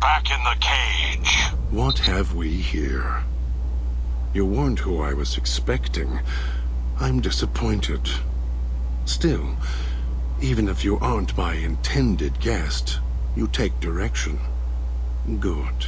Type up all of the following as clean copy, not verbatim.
Back in the cage. What have we here? You weren't who I was expecting. I'm disappointed. Still, even if you aren't my intended guest, you take direction. Good.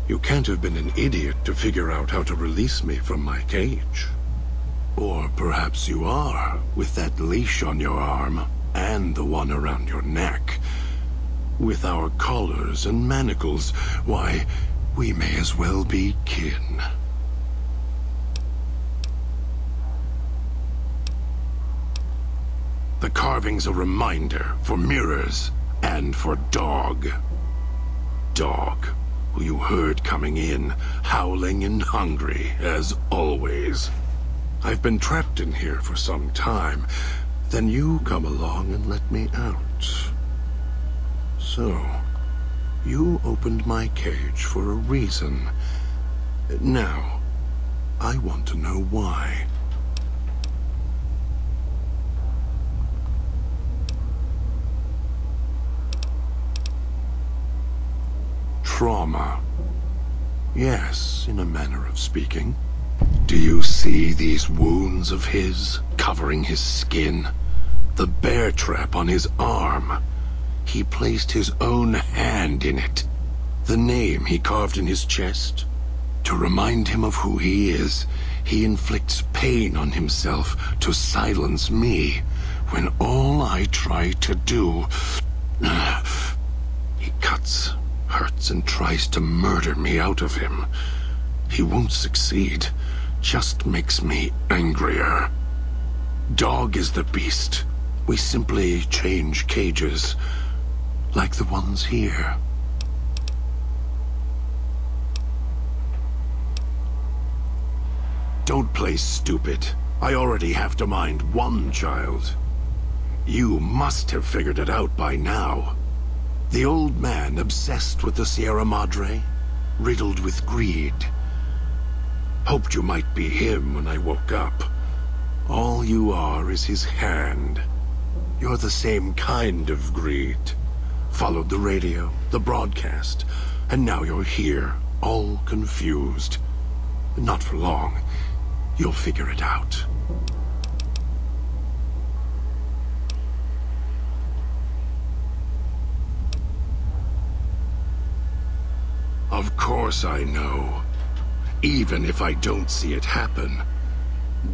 You can't have been an idiot to figure out how to release me from my cage. Or perhaps you are, with that leash on your arm, and the one around your neck. With our collars and manacles, why, we may as well be kin. The carving's a reminder for mirrors and for Dog. Dog, who you heard coming in, howling and hungry, as always. I've been trapped in here for some time. Then you come along and let me out. So, you opened my cage for a reason. Now, I want to know why. Trauma. Yes, in a manner of speaking. Do you see these wounds of his, covering his skin? The bear trap on his arm. He placed his own hand in it. The name he carved in his chest. To remind him of who he is, he inflicts pain on himself to silence me, when all I try to do... He cuts, hurts, and tries to murder me out of him. He won't succeed, just makes me angrier. Dog is the beast. We simply change cages, like the ones here. Don't play stupid. I already have to mind one child. You must have figured it out by now. The old man obsessed with the Sierra Madre, riddled with greed. Hoped you might be him when I woke up. All you are is his hand. You're the same kind of greed. Followed the radio, the broadcast, and now you're here, all confused. Not for long. You'll figure it out. Of course I know. Even if I don't see it happen.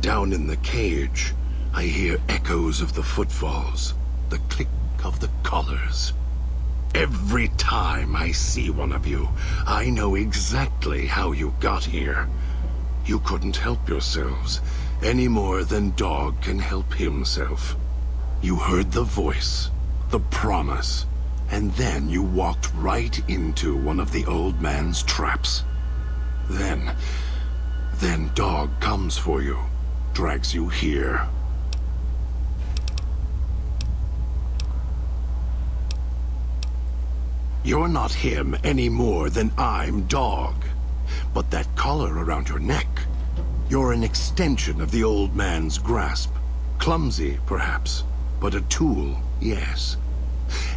Down in the cage, I hear echoes of the footfalls, the click of the collars. Every time I see one of you, I know exactly how you got here. You couldn't help yourselves, any more than Dog can help himself. You heard the voice, the promise, and then you walked right into one of the old man's traps. Then Dog comes for you, drags you here. You're not him any more than I'm Dog. But that collar around your neck, you're an extension of the old man's grasp. Clumsy, perhaps, but a tool, yes.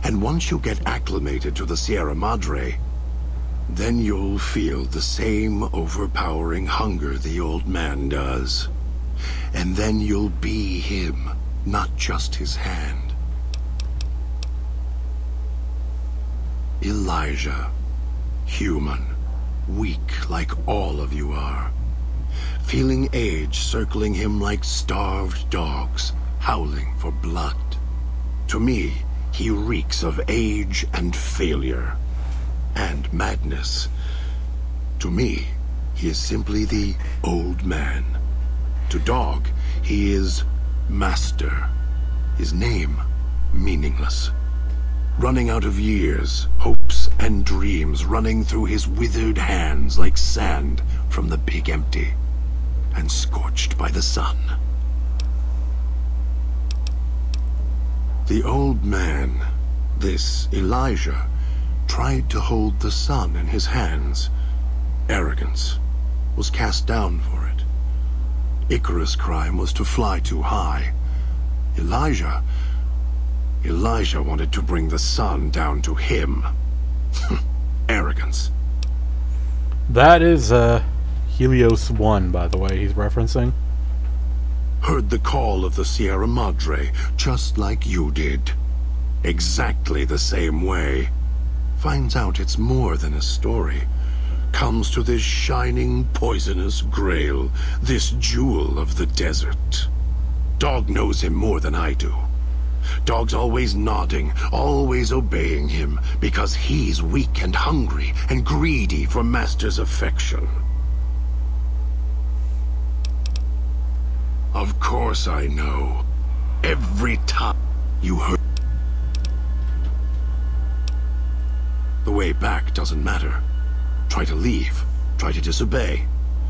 And once you get acclimated to the Sierra Madre, then you'll feel the same overpowering hunger the old man does. And then you'll be him, not just his hand. Elijah, human. Weak like all of you are. Feeling age circling him like starved dogs, howling for blood. To me, he reeks of age and failure. And madness. To me, he is simply the old man. To Dog, he is Master. His name, meaningless. Running out of years, hopes and dreams running through his withered hands like sand from the big empty, and scorched by the sun. The old man, this Elijah, tried to hold the sun in his hands. Arrogance, was cast down for it. Icarus' crime was to fly too high. Elijah wanted to bring the sun down to him. arrogance. That is, Helios 1, by the way, he's referencing. Heard the call of the Sierra Madre, just like you did. Exactly the same way. Finds out it's more than a story. Comes to this shining, poisonous grail, this jewel of the desert. Dog knows him more than I do. Dog's always nodding, always obeying him, because he's weak and hungry and greedy for Master's affection. Of course I know. Every time you heard. The way back doesn't matter. Try to leave, try to disobey,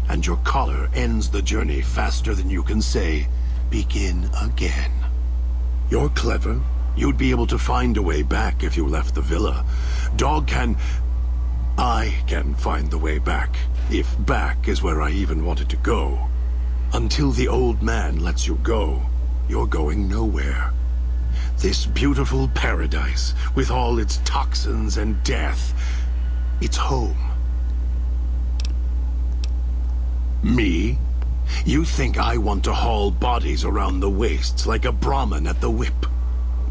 and your collar ends the journey faster than you can say, begin again. You're clever. You'd be able to find a way back if you left the villa. Dog can... I can find the way back, if back is where I even wanted to go. Until the old man lets you go, you're going nowhere. This beautiful paradise, with all its toxins and death, it's home. Me? You think I want to haul bodies around the wastes like a Brahmin at the whip?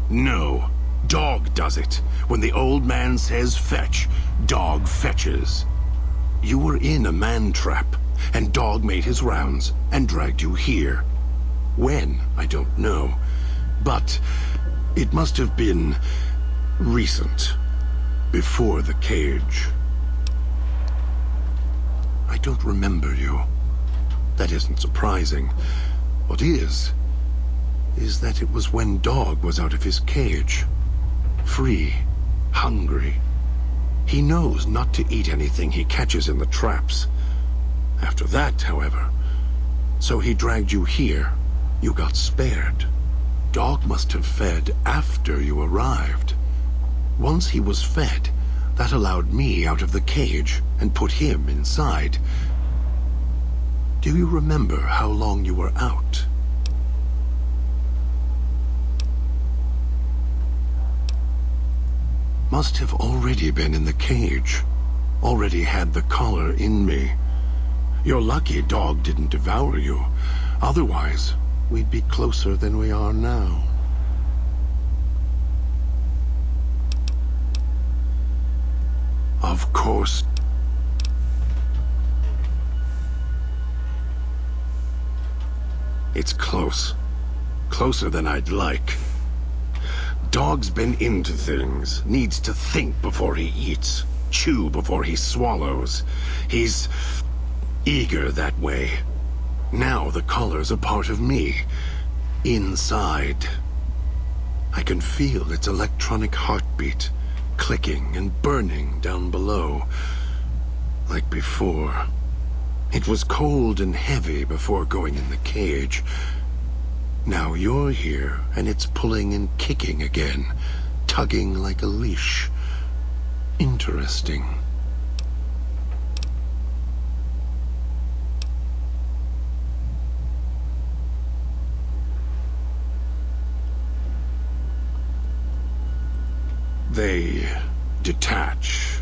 No. Dog does it. When the old man says fetch, Dog fetches. You were in a man trap, and Dog made his rounds and dragged you here. When, I don't know. But it must have been recent. Before the cage. I don't remember you. That isn't surprising. What is that it was when Dog was out of his cage. Free. Hungry. He knows not to eat anything he catches in the traps. After that, however, so he dragged you here. You got spared. Dog must have fed after you arrived. Once he was fed, that allowed me out of the cage and put him inside. Do you remember how long you were out? Must have already been in the cage. Already had the collar in me. You're lucky Dog didn't devour you. Otherwise, we'd be closer than we are now. Of course. It's close. Closer than I'd like. Dog's been into things. Needs to think before he eats. Chew before he swallows. He's eager that way. Now the collar's a part of me. Inside. I can feel its electronic heartbeat. Clicking and burning down below. Like before. It was cold and heavy before going in the cage. Now you're here, and it's pulling and kicking again. Tugging like a leash. Interesting. They detach.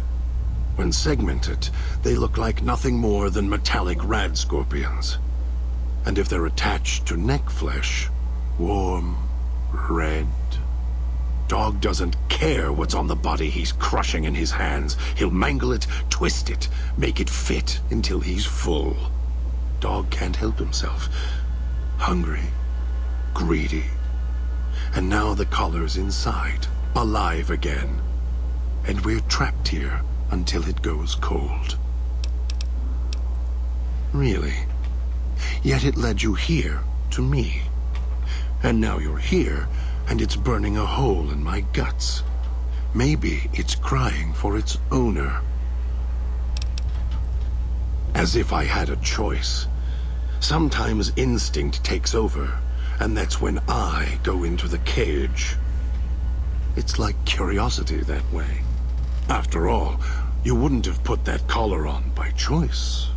When segmented, they look like nothing more than metallic rad scorpions. And if they're attached to neck flesh, warm, red. Dog doesn't care what's on the body he's crushing in his hands. He'll mangle it, twist it, make it fit until he's full. Dog can't help himself. Hungry, greedy. And now the collar's inside, alive again. And we're trapped here until it goes cold. Really? Yet it led you here, to me. And now you're here, and it's burning a hole in my guts. Maybe it's crying for its owner. As if I had a choice. Sometimes instinct takes over, and that's when I go into the cage. It's like curiosity that way. After all, you wouldn't have put that collar on by choice.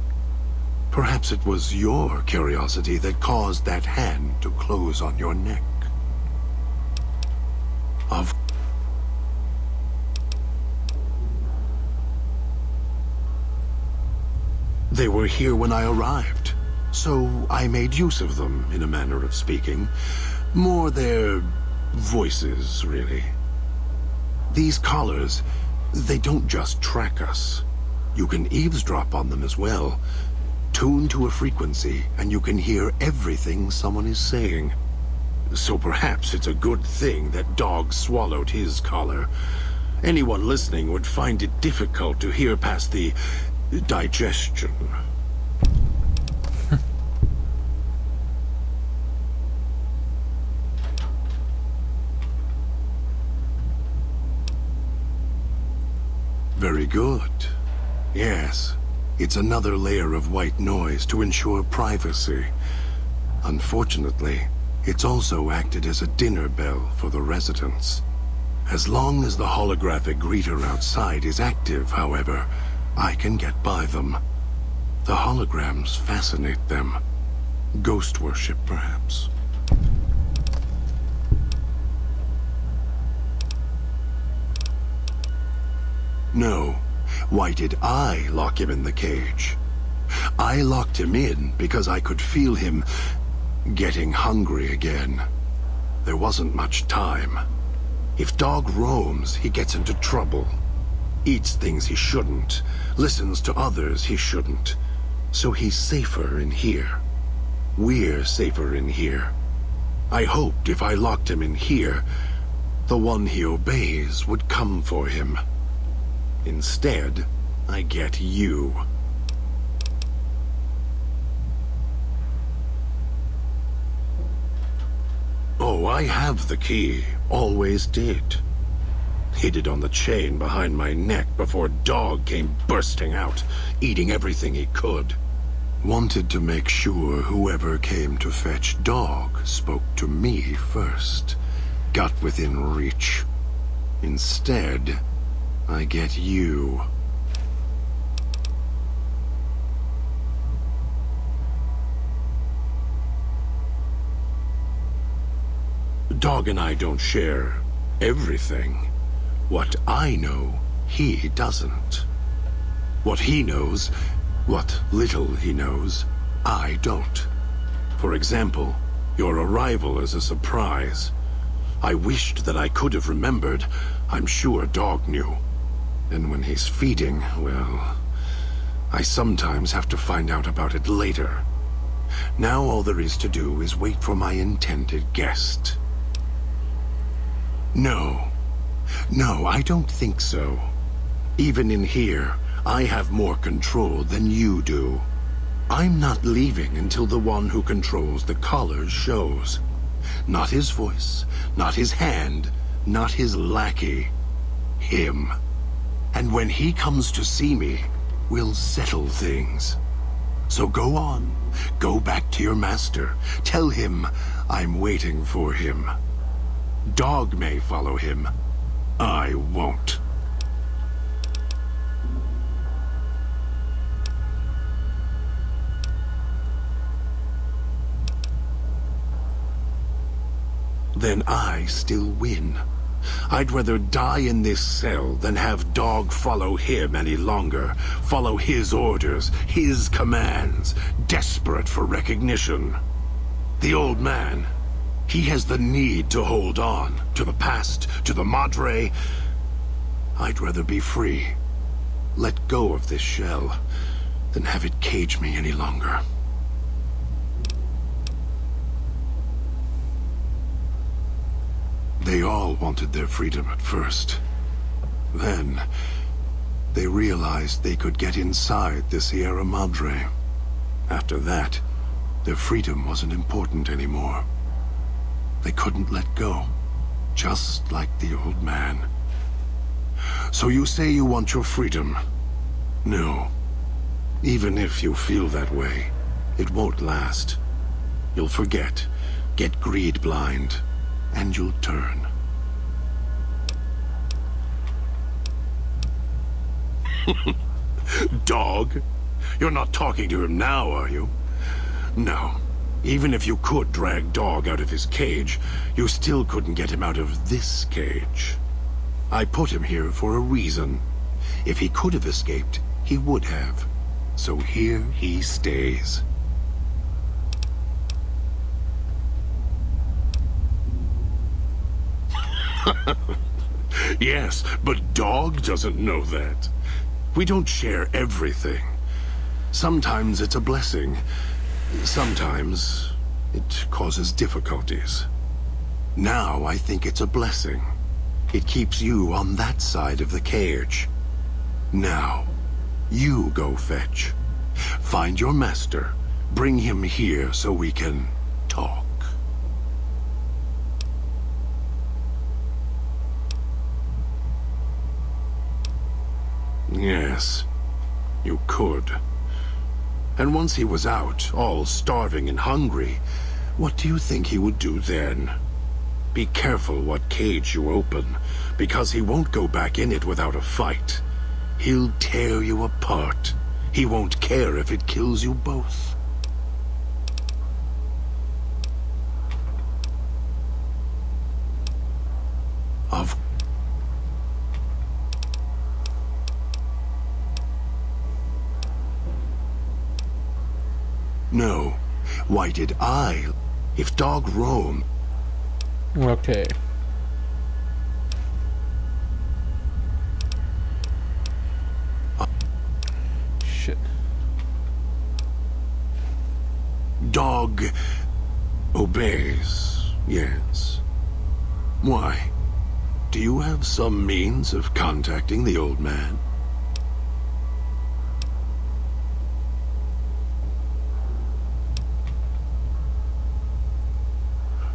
Perhaps it was your curiosity that caused that hand to close on your neck. They were here when I arrived, so I made use of them, in a manner of speaking. More their voices, really. These collars, they don't just track us. You can eavesdrop on them as well. Tune to a frequency, and you can hear everything someone is saying. So perhaps it's a good thing that Dog swallowed his collar. Anyone listening would find it difficult to hear past the digestion. Very good. Yes, it's another layer of white noise to ensure privacy. Unfortunately, it's also acted as a dinner bell for the residents. As long as the holographic greeter outside is active, however, I can get by them. The holograms fascinate them. Ghost worship, perhaps. No. Why did I lock him in the cage? I locked him in because I could feel him getting hungry again. There wasn't much time. If Dog roams, he gets into trouble. Eats things he shouldn't, listens to others he shouldn't. So he's safer in here. We're safer in here. I hoped if I locked him in here, the one he obeys would come for him. Instead, I get you. Oh, I have the key. Always did. Hid it on the chain behind my neck before Dog came bursting out, eating everything he could. Wanted to make sure whoever came to fetch Dog spoke to me first. Got within reach. Instead, I get you. Dog and I don't share everything. What I know, he doesn't. What he knows, what little he knows, I don't. For example, your arrival is a surprise. I wished that I could have remembered. I'm sure Dog knew. And when he's feeding, well, I sometimes have to find out about it later. Now all there is to do is wait for my intended guest. No. No, I don't think so. Even in here, I have more control than you do. I'm not leaving until the one who controls the collars shows. Not his voice, not his hand, not his lackey. Him. And when he comes to see me, we'll settle things. So go on. Go back to your master. Tell him I'm waiting for him. Dog may follow him. I won't. Then I still win. I'd rather die in this cell than have Dog follow him any longer. Follow his orders, his commands, desperate for recognition. The old man, he has the need to hold on, to the past, to the Madre. I'd rather be free. Let go of this shell than have it cage me any longer. They all wanted their freedom at first. Then, they realized they could get inside the Sierra Madre. After that, their freedom wasn't important anymore. They couldn't let go, just like the old man. So you say you want your freedom? No. Even if you feel that way, it won't last. You'll forget, get greed blind, and you'll turn. Dog? You're not talking to him now, are you? No. Even if you could drag Dog out of his cage, you still couldn't get him out of this cage. I put him here for a reason. If he could have escaped, he would have. So here he stays. Yes, but Dog doesn't know that. We don't share everything. Sometimes it's a blessing. Sometimes it causes difficulties. Now I think it's a blessing. It keeps you on that side of the cage. Now, you go fetch. Find your master. Bring him here so we can talk. Yes, you could. And once he was out, all starving and hungry, what do you think he would do then? Be careful what cage you open, because he won't go back in it without a fight. He'll tear you apart. He won't care if it kills you both. No. Why did I? If Dog roam... Okay. Shit. Dog obeys, yes. Why? Do you have some means of contacting the old man?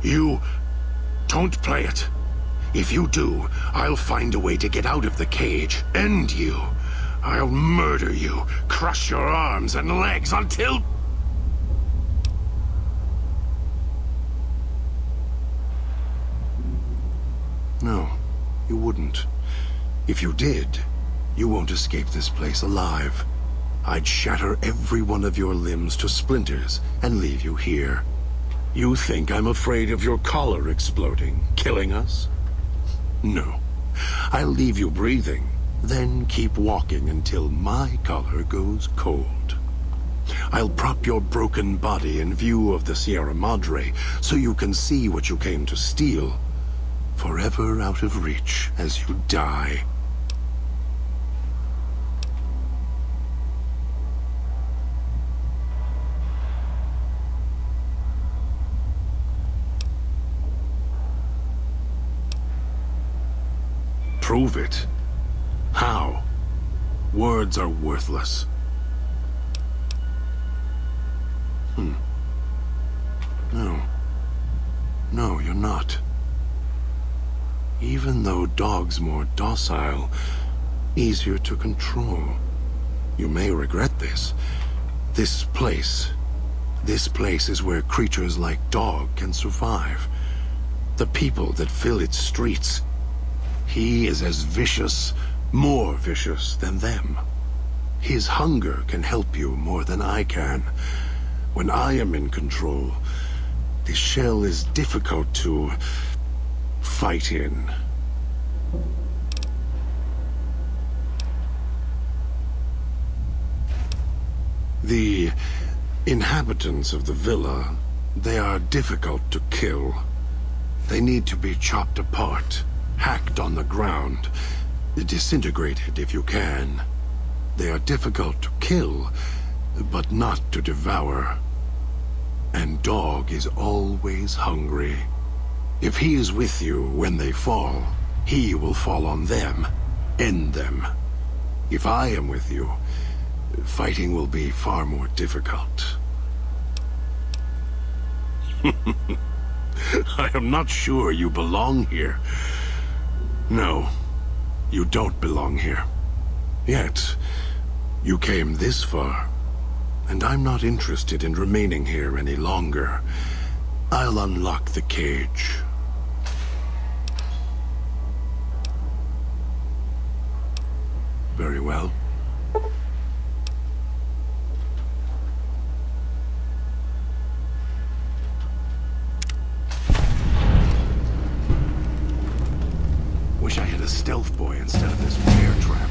You don't play it. If you do, I'll find a way to get out of the cage, end you. I'll murder you, crush your arms and legs until... No, you wouldn't. If you did, you won't escape this place alive. I'd shatter every one of your limbs to splinters and leave you here. You think I'm afraid of your collar exploding, killing us? No. I'll leave you breathing, then keep walking until my collar goes cold. I'll prop your broken body in view of the Sierra Madre so you can see what you came to steal, forever out of reach as you die. Prove it. How? Words are worthless. No. No, you're not. Even though Dog's more docile, easier to control. You may regret this. This place is where creatures like Dog can survive. The people that fill its streets. He is as vicious, more vicious than them. His hunger can help you more than I can. When I am in control, this shell is difficult to fight in. The inhabitants of the villa, they are difficult to kill. They need to be chopped apart. Hacked on the ground, disintegrated if you can. They are difficult to kill, but not to devour. And Dog is always hungry. If he is with you when they fall, he will fall on them, end them. If I am with you, fighting will be far more difficult. I am not sure you belong here. No, you don't belong here. Yet, you came this far, and I'm not interested in remaining here any longer. I'll unlock the cage. Very well. Wish I had a stealth boy instead of this.